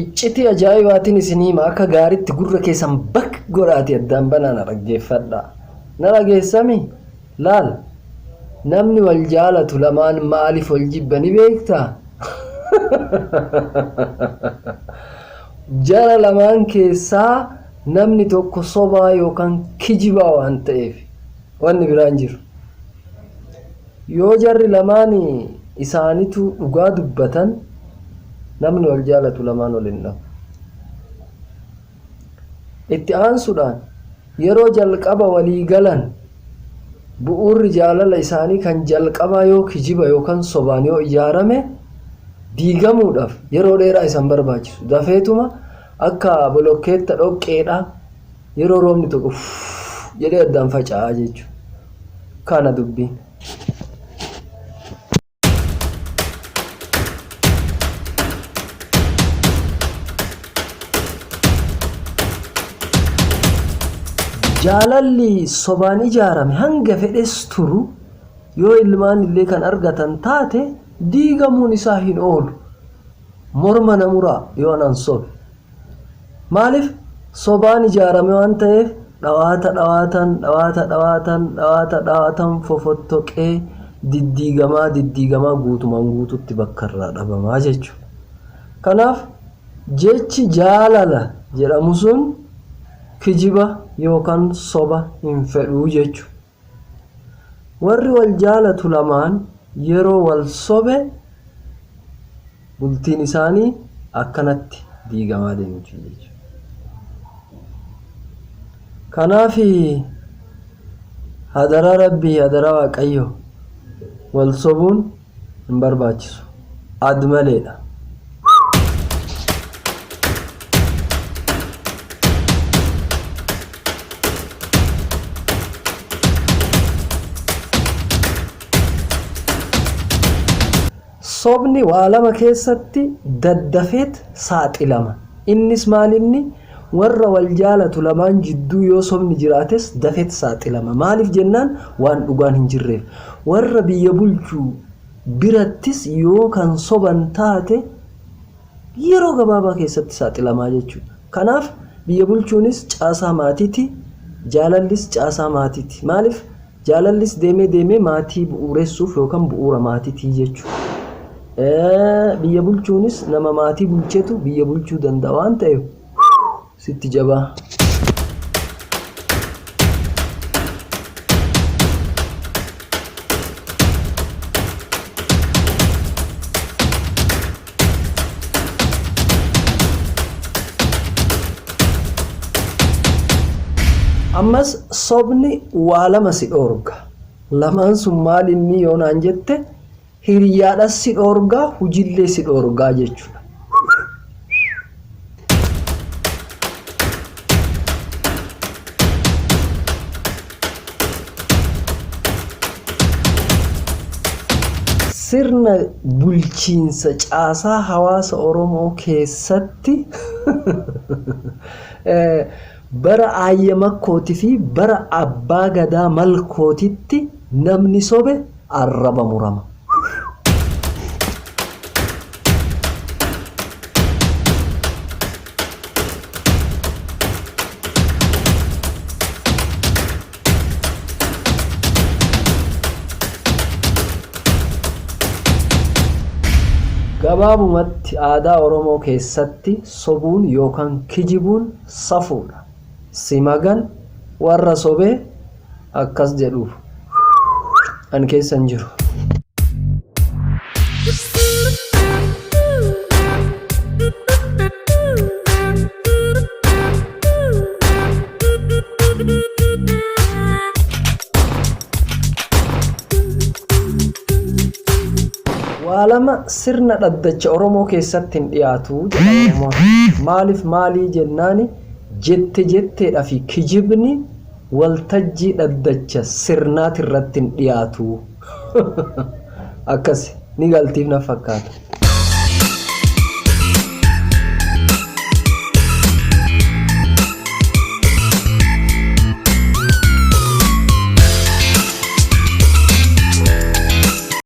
icciti ajaa'ibaatiin isinii akka gaariitti gurra keessan bakka godhaati addaan banaan dhaggeeffadha. Na dhageessami laal namni wal jaalatu lamaan maaliif wal jibbani beektaa? Jara lamaan keessaa namni tokko sobaa yookaan kijibaa waan ta'eef wanni biraan jiru. Yoo jarri lamaan isaanitu dhugaa dubbatan namni wal jaalatu lamaan wal hin dhabu. Itti aansuudhaan yeroo jalqaba walii galan bu'uurri jaalala isaanii kan jalqabaa yoo kijiba yookaan sobaan yoo ijaarame diigamuudhaaf yeroo dheeraa isaan barbaachisu. Dafeetuma akka bolokkeetta dhoqqeedha yeroo roobni tokko jedhee addaan faca'aa jechuudha. Kana dubbiin. Jaalalli sobaan ijaarame hanga fedhes turu yoo ilmaan illee kan argatan taate diigamuun isaa hin oolu. Morma namuraa yoo anan sobe. Maaliif sobaan ijaarame waan ta'eef dhawaatan fofottoqee diddiigamaa guutumaan guututti bakka irraa dhabamaa jechuudha. Kanaaf jechi jaalala jedhamu sun kijiba yookaan soba hin fedhuu jechuudha. Warri wal jaalatu lamaan yeroo wal sobe bultiin isaanii akkanatti diigamaa deemti jechuudha. Kanaaf hadara rabbii hadara waaqayyo wal sobuun hin barbaachisu. Ad maleedha. Sobni waa lama keessatti daddafeet saaxilama. Innis maalinni warra wal jaalatu lamaan jidduu yoo sobni jiraates dafeet saaxilama. Maaliif jennaan waan dhugaan hin jirreef. Warra biyya bulchuu birattis yoo kan soban taate yeroo gabaabaa keessatti saaxilamaa jechuudha. Kanaaf biyya bulchuunis caasaa maatiiti, jaalallis caasaa maatiiti. Maaliif jaalallis deemee maatii bu'uuressuuf yookaan bu'uura maatiitii jechuudha. Biyya bulchuunis nama maatii bulchetu biyya bulchuu danda'a waan ta'eef sitti jabaa. Ammas sobni waa lama si dhoorga. Lamaan sun maal inni yoo naan jette hiriyaadhas si dhoorgaa hujillee si dhoorgaa jechuudha. Sirna bulchiinsa caasaa hawaasa Oromoo keessatti bara Aayya Makkootii fi bara Abbaa Gadaa Malkootitti namni sobe arraba murama. Gabaabumatti aadaa Oromoo keessatti sobuun yookaan kijibuun safuudha. Simagan warra sobee akkas jedhuuf an keessan jiru. Waalama sirna dhaddacha Oromoo keessatti hin dhiyaatu jedhama. Maaliif maalii jennaani jetteedhaa fi kijibni waltajjii dhaddacha sirnaati irratti hin dhiyaatu. Akkas ni galtiif na fakkaata.